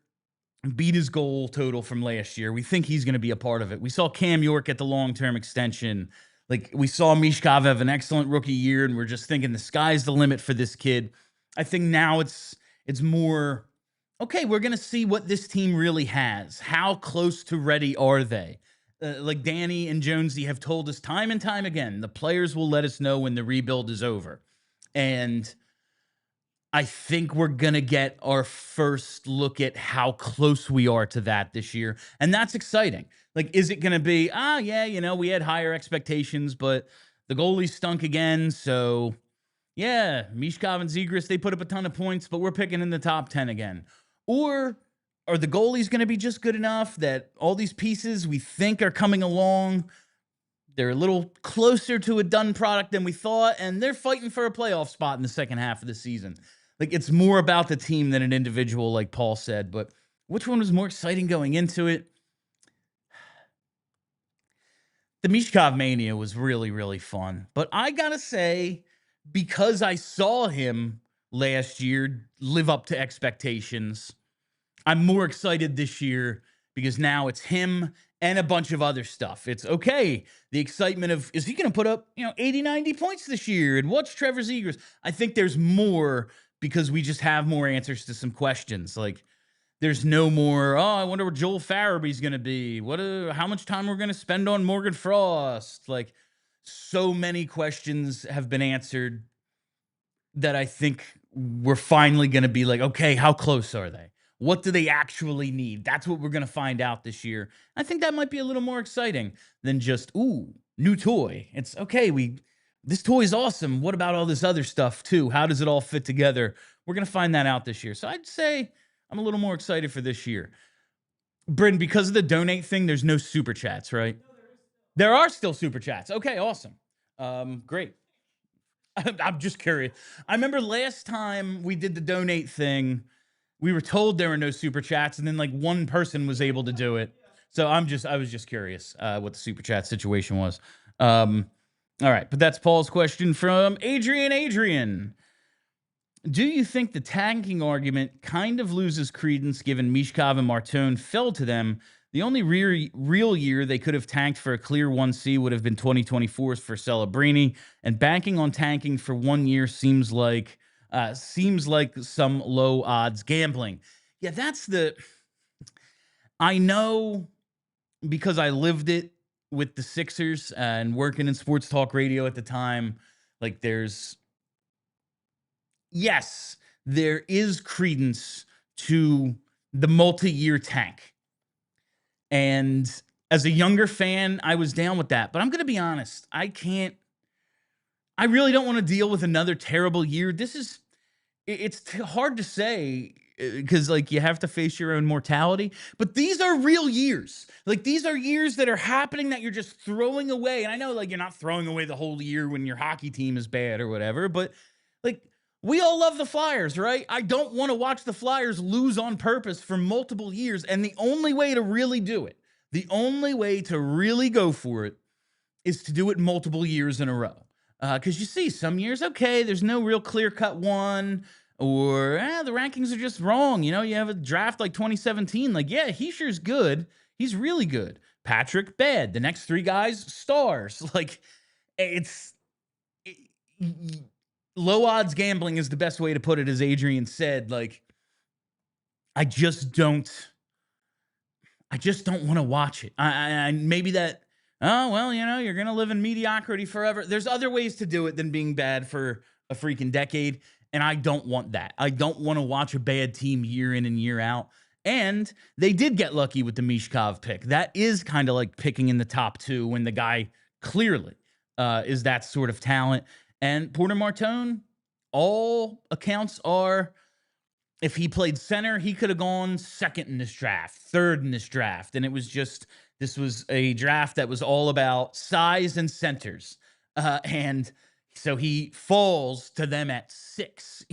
Speaker 1: beat his goal total from last year. We think he's going to be a part of it. We saw Cam York at the long-term extension. We saw Michkov have an excellent rookie year, and we're just thinking the sky's the limit for this kid. I think now it's more, okay, we're going to see what this team really has. How close to ready are they? Like Danny and Jonesy have told us time and time again, the players will let us know when the rebuild is over. And I think we're going to get our first look at how close we are to that this year. And that's exciting. Is it going to be, we had higher expectations, but the goalie stunk again. So, yeah, Michkov and Zegras, they put up a ton of points, but we're picking in the top 10 again. Or are the goalies going to be just good enough that all these pieces we think are coming along, They're a little closer to a done product than we thought, and they're fighting for a playoff spot in the second half of the season. Like, it's more about the team than an individual, like Paul said. But which one was more exciting going into it? The Michkov mania was really, really fun. But I gotta say, because I saw him last year live up to expectations, I'm more excited this year because now it's him and a bunch of other stuff. It's okay. The excitement of, is he going to put up, 80, 90 points this year? And what's Trevor Zegras? I think there's more because we just have more answers to some questions. Like, there's no more, I wonder what Joel Farabee's going to be. How much time we're going to spend on Morgan Frost? Like, so many questions have been answered that I think we're finally going to be like, okay, how close are they? What do they actually need? That's what we're going to find out this year. I think that might be a little more exciting than just, new toy. It's okay. This toy is awesome. What about all this other stuff too? How does it all fit together? We're going to find that out this year. So I'd say I'm a little more excited for this year. Bryn, because of the donate thing, there's no super chats, right? No, there are still super chats. Okay, awesome. Great. I'm just curious. I remember last time we did the donate thing, we were told there were no super chats, and then like one person was able to do it. So I was just curious what the super chat situation was. All right, but that's Paul's question from AdrianAdrian. Do you think the tanking argument kind of loses credence given Michkov and Martone fell to them? The only real year they could have tanked for a clear 1C would have been 2024 for Celebrini, and banking on tanking for 1 year seems like some low odds gambling. Yeah, I know because I lived it with the Sixers and working in sports talk radio at the time. Like, there is credence to the multi-year tank. And as a younger fan, I was down with that. But I'm going to be honest. I really don't want to deal with another terrible year. It's hard to say because, like, you have to face your own mortality. But these are real years. Like, these are years that are happening that you're just throwing away. And I know, like, you're not throwing away the whole year when your hockey team is bad or whatever. But, like, we all love the Flyers, right? I don't want to watch the Flyers lose on purpose for multiple years. And the only way to really do it, the only way to really go for it is to do it multiple years in a row. Because you see some years, okay, there's no real clear-cut one, or the rankings are just wrong. You have a draft like 2017. Like, yeah, Hischier's good. He's really good. Patrick, bad. The next three guys, stars. Like, low odds gambling is the best way to put it, as Adrian said. Like, I just don't want to watch it. I maybe that, you're going to live in mediocrity forever. There's other ways to do it than being bad for a freaking decade. And I don't want that. I don't want to watch a bad team year in and year out. And they did get lucky with the Michkov pick. That is kind of like picking in the top two when the guy clearly is that sort of talent. And Porter Martone, all accounts are, if he played center, he could have gone second in this draft, third in this draft. And this was a draft that was all about size and centers. And so he falls to them at 6,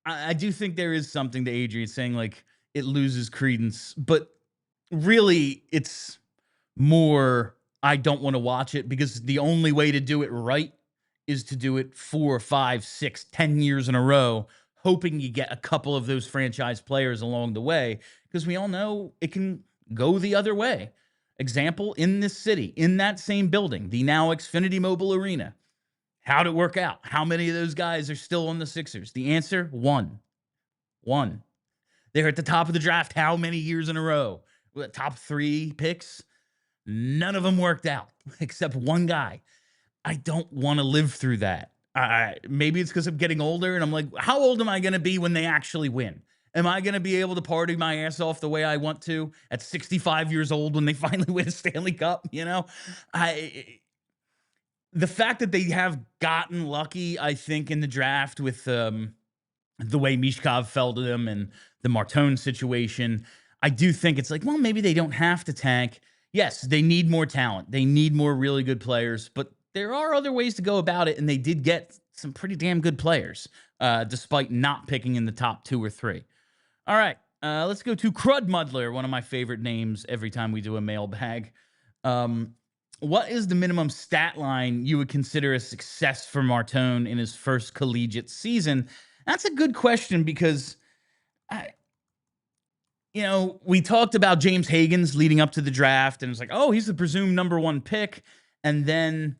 Speaker 1: I do think there is something to Adrian saying, like, it loses credence. But really, it's more, I don't want to watch it because the only way to do it right is to do it 4, 5, 6, 10 years in a row, hoping you get a couple of those franchise players along the way, because we all know it can go the other way. Example, in this city, in that same building, the now Xfinity Mobile Arena. How'd it work out? How many of those guys are still on the Sixers? The answer, 1. They're at the top of the draft how many years in a row? Top 3 picks? None of them worked out except one guy. I don't want to live through that. Maybe it's because I'm getting older and I'm like, how old am I going to be when they actually win? Am I going to be able to party my ass off the way I want to at 65 years old when they finally win a Stanley Cup? The fact that they have gotten lucky, I think, in the draft with the way Michkov fell to them and the Martone situation, I do think it's like, well, maybe they don't have to tank. Yes, they need more talent. They need more really good players, but there are other ways to go about it, and they did get some pretty damn good players, despite not picking in the top 2 or 3. All right, let's go to Crud Muddler, one of my favorite names every time we do a mailbag. What is the minimum stat line you would consider a success for Martone in his first collegiate season? That's a good question because we talked about James Hankins leading up to the draft, and it's like, oh, he's the presumed number 1 pick. And then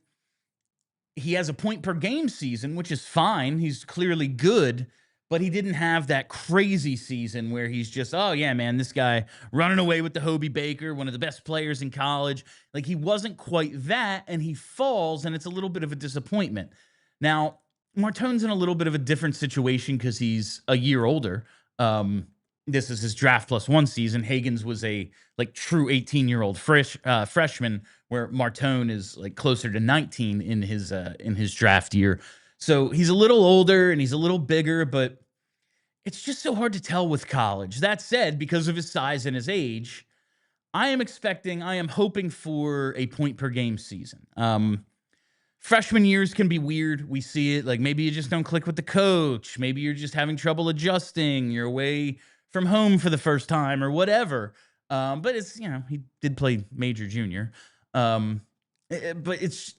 Speaker 1: he has a point per game season, which is fine. He's clearly good, but he didn't have that crazy season where he's just, oh, yeah, man, this guy running away with the Hobie Baker, one of the best players in college. Like, he wasn't quite that, and he falls, and it's a little bit of a disappointment. Now, Martone's in a little bit of a different situation because he's a year older. This is his draft plus 1 season. Hankins was a true 18-year-old freshman, where Martone is closer to 19 in his draft year. So he's a little older and he's a little bigger, but it's just so hard to tell with college. That said, because of his size and his age, I am hoping for a point per game season. Freshman years can be weird. We see it. Maybe you just don't click with the coach. Maybe you're just having trouble adjusting. You're away from home for the first time or whatever. But it's, he did play major junior. But it's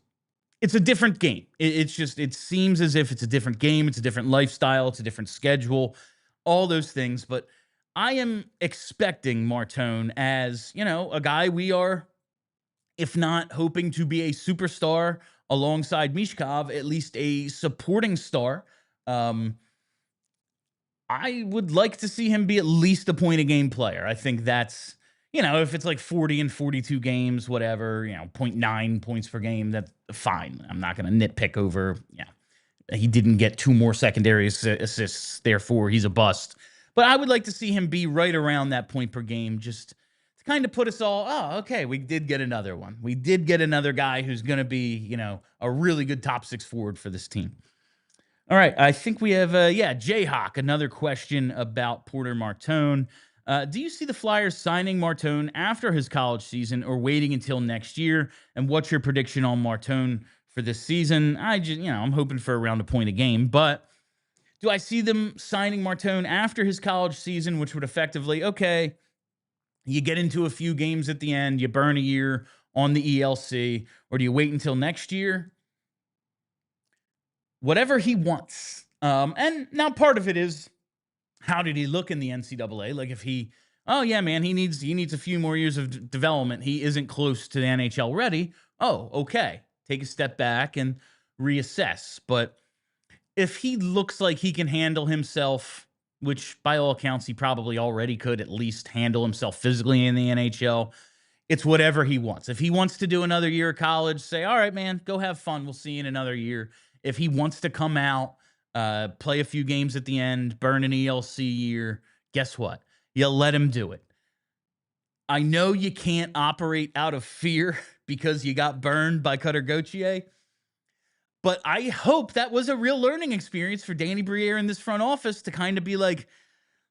Speaker 1: a different game. It seems as if it's a different game. It's a different lifestyle. It's a different schedule, all those things. But I am expecting Martone as, a guy we are, if not hoping to be a superstar alongside Michkov, at least a supporting star. I would like to see him be at least a point a game player. I think that's, if it's 40 and 42 games, whatever, 0.9 points per game, that's fine. I'm not going to nitpick over, he didn't get 2 more secondary assists, therefore he's a bust. But I would like to see him be right around that point per game, just to kind of put us all, oh, okay, we did get another one. We did get another guy who's going to be, a really good top 6 forward for this team. All right, I think we have, J-Hock, another question about Porter Martone. Do you see the Flyers signing Martone after his college season or waiting until next year? And what's your prediction on Martone for this season? I'm hoping for around a point a game, but do I see them signing Martone after his college season, which would effectively, okay, you get into a few games at the end, you burn a year on the ELC, or do you wait until next year? Whatever he wants. And now part of it is, how did he look in the NCAA? If he, oh yeah, man, he needs a few more years of development. He isn't close to the NHL ready. Oh, okay. Take a step back and reassess. But if he looks like he can handle himself, which by all accounts he probably already could at least handle himself physically in the NHL, it's whatever he wants. If he wants to do another year of college, say, all right, man, go have fun. We'll see you in another year. If he wants to come out, play a few games at the end, burn an ELC year, guess what? You let him do it. I know you can't operate out of fear because you got burned by Cutter Gauthier, but I hope that was a real learning experience for Danny Briere in this front office to kind of be like,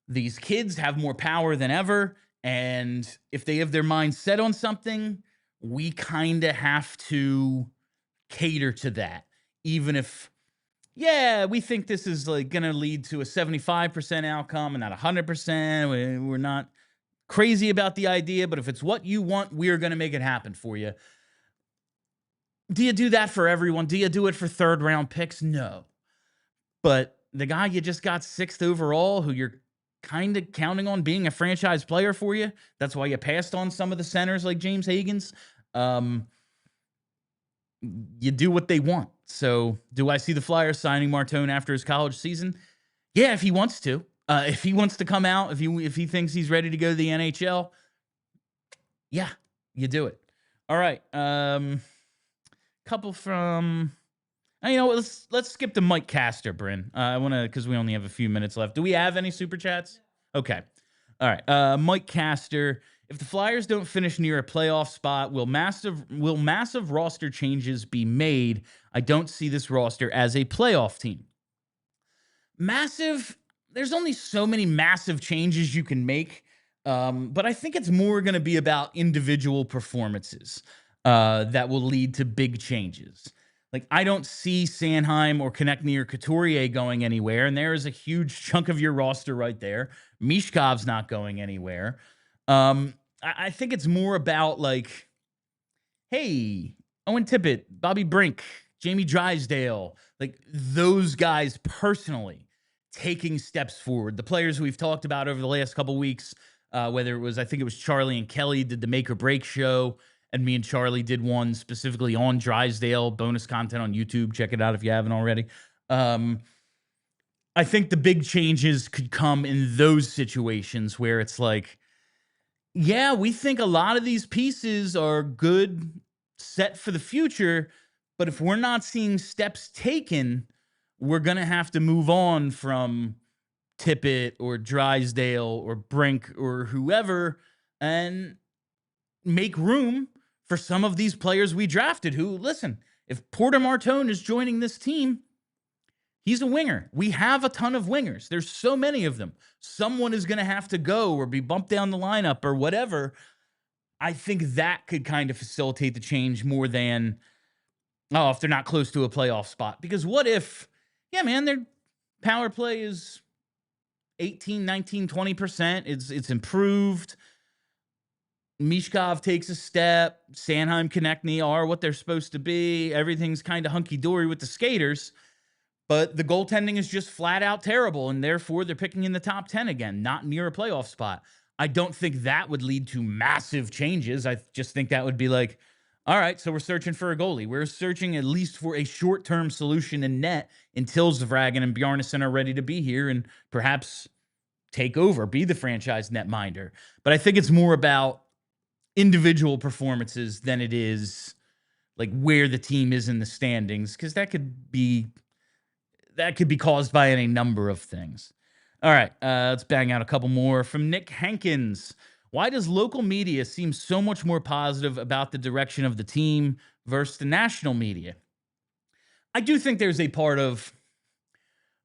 Speaker 1: these kids have more power than ever, and if they have their mind set on something, we kind of have to cater to that. Even if, we think this is going to lead to a 75% outcome and not 100%. We're not crazy about the idea, but if it's what you want, we're going to make it happen for you. Do you do that for everyone? Do you do it for 3rd round picks? No. But the guy you just got 6th overall, who you're kind of counting on being a franchise player for you, that's why you passed on some of the centers like James Hankins. You do what they want. So do I see the Flyers signing Martone after his college season? Yeah, if he wants to. If he wants to come out, if he thinks he's ready to go to the NHL, yeah, you do it. All right. Couple from, let's skip to Mike Castor, Bryn. I want to, because we only have a few minutes left. Do we have any super chats? Okay. All right. Mike Castor. If the Flyers don't finish near a playoff spot, will massive roster changes be made? I don't see this roster as a playoff team. Massive, there's only so many massive changes you can make. But I think it's more going to be about individual performances that will lead to big changes. Like, I don't see Sanheim or Konechny or Couturier going anywhere, and there is a huge chunk of your roster right there. Michkov's not going anywhere. I think it's more about, like, hey, Owen Tippett, Bobby Brink, Jamie Drysdale, like those guys personally taking steps forward. The players we've talked about over the last couple weeks, whether it was, I think it was Charlie and Kelly did the Make or Break show, and me and Charlie did one specifically on Drysdale, bonus content on YouTube. Check it out if you haven't already. I think the big changes could come in those situations where it's like, yeah, we think a lot of these pieces are good, set for the future, but if we're not seeing steps taken, we're going to have to move on from Tippett or Drysdale or Brink or whoever and make room for some of these players we drafted who, listen, if Porter Martone is joining this team, he's a winger. We have a ton of wingers. There's so many of them. Someone is going to have to go or be bumped down the lineup or whatever. I think that could kind of facilitate the change more than, if they're not close to a playoff spot. Because what if, yeah, man, their power play is 18, 19, 20%. It's improved. Michkov takes a step. Sanheim, Konechny are what they're supposed to be. Everything's kind of hunky-dory with the skaters. But the goaltending is just flat out terrible, and therefore they're picking in the top 10 again, not near a playoff spot. I don't think that would lead to massive changes. I just think that would be like, all right, so we're searching for a goalie. We're searching at least for a short-term solution in net until Zavragin and Bjarnason are ready to be here and perhaps take over, be the franchise netminder. But I think it's more about individual performances than it is like where the team is in the standings, because that could be caused by any number of things. All right, let's bang out a couple more from Nick Hankins. Why does local media seem so much more positive about the direction of the team versus the national media? I do think there's a part of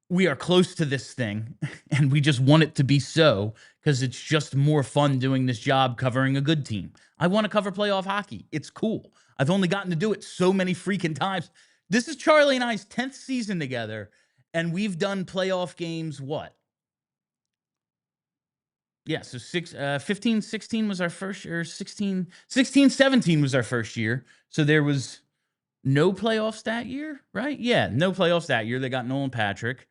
Speaker 1: we are close to this thing and we just want it to be so because it's just more fun doing this job covering a good team. I want to cover playoff hockey. It's cool. I've only gotten to do it so many freaking times. This is Charlie and I's 10th season together, and we've done playoff games, what? Yeah, so 15, 16 was our first year, 16, 17 was our first year. So there was no playoffs that year, right? Yeah, no playoffs that year. They got Nolan Patrick.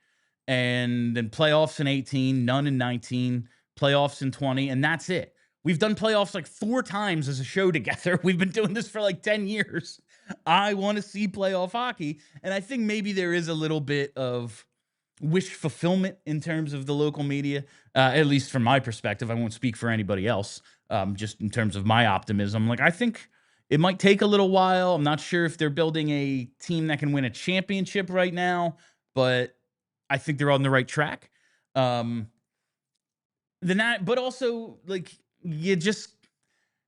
Speaker 1: And then playoffs in 18, none in 19, playoffs in 20, and that's it. We've done playoffs like 4 times as a show together. We've been doing this for like 10 years. I want to see playoff hockey, and I think maybe there is a little bit of wish fulfillment in terms of the local media, at least from my perspective. I won't speak for anybody else, just in terms of my optimism. Like, I think it might take a little while. I'm not sure if they're building a team that can win a championship right now, but I think they're on the right track. But also, like,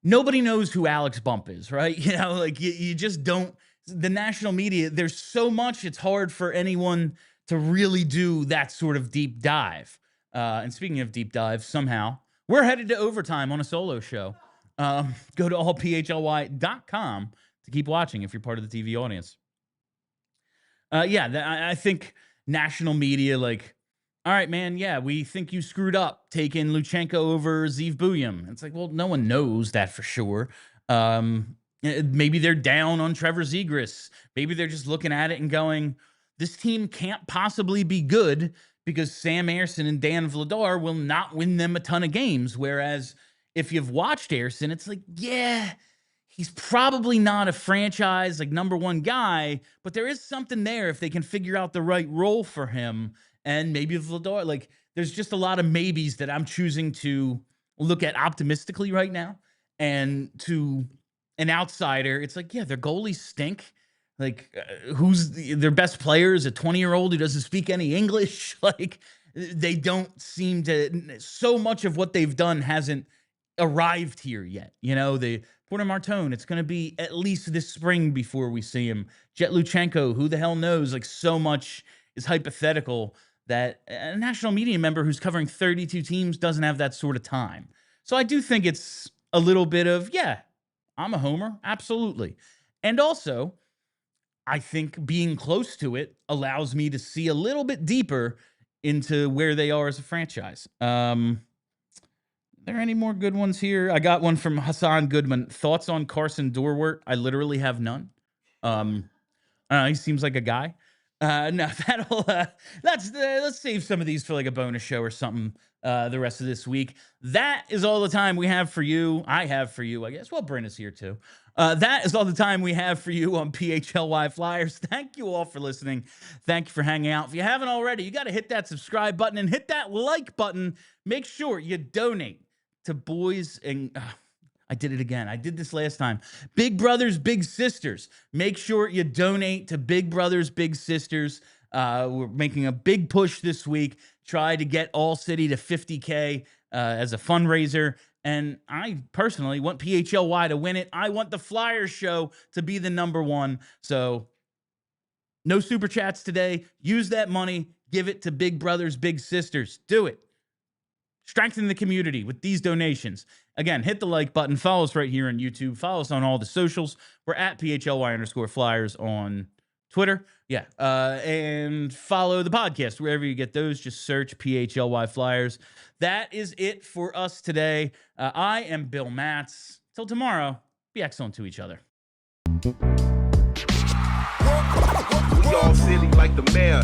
Speaker 1: nobody knows who Alex Bump is, right? Like you just don't. The national media, there's so much, it's hard for anyone to really do that sort of deep dive. And speaking of deep dive, somehow we're headed to overtime on a solo show. Go to allphly.com to keep watching if you're part of the TV audience. I think national media, like, all right, man, yeah, we think you screwed up taking Luchanko over Zeev Buyam. It's like, well, no one knows that for sure. Maybe they're down on Trevor Zegras. Maybe they're just looking at it and going, this team can't possibly be good because Sam Ersson and Dan Vladar will not win them a ton of games. Whereas if you've watched Ersson, it's like, yeah, he's probably not a franchise, like, number one guy, but there is something there if they can figure out the right role for him. And maybe Vladar, like, there's just a lot of maybes that I'm choosing to look at optimistically right now. And to an outsider, it's like, yeah, their goalies stink. Like, who's their best player is a 20-year-old who doesn't speak any English. Like, they don't seem to, so much of what they've done hasn't arrived here yet. The Porter Martone, it's going to be at least this spring before we see him. Jett Luchanko, who the hell knows? Like, so much is hypothetical that a national media member who's covering 32 teams doesn't have that sort of time. So I do think it's a little bit of, yeah, I'm a homer. Absolutely. And also, I think being close to it allows me to see a little bit deeper into where they are as a franchise. Are there any more good ones here? I got one from Hassan Goodman. Thoughts on Karsen Dorwart? I literally have none. He seems like a guy. No, let's save some of these for like a bonus show or something the rest of this week. That is all the time we have for you. I have for you, I guess. Well, Brent is here too. That is all the time we have for you on PHLY Flyers. Thank you all for listening. Thank you for hanging out. If you haven't already, you got to hit that subscribe button and hit that like button. Make sure you donate to boys and... I did it again. I did this last time. Big Brothers, Big Sisters. Make sure you donate to Big Brothers, Big Sisters. We're making a big push this week. Try to get All City to 50K as a fundraiser. And I personally want PHLY to win it. I want the Flyers show to be the #1. So no super chats today. Use that money. Give it to Big Brothers, Big Sisters. Do it. Strengthen the community with these donations. Again, hit the like button. Follow us right here on YouTube. Follow us on all the socials. We're at PHLY_Flyers on Twitter. Yeah. And follow the podcast wherever you get those. Just search PHLY Flyers. That is it for us today. I am Bill Matz. Till tomorrow, be excellent to each other.
Speaker 2: We all silly like the mayor.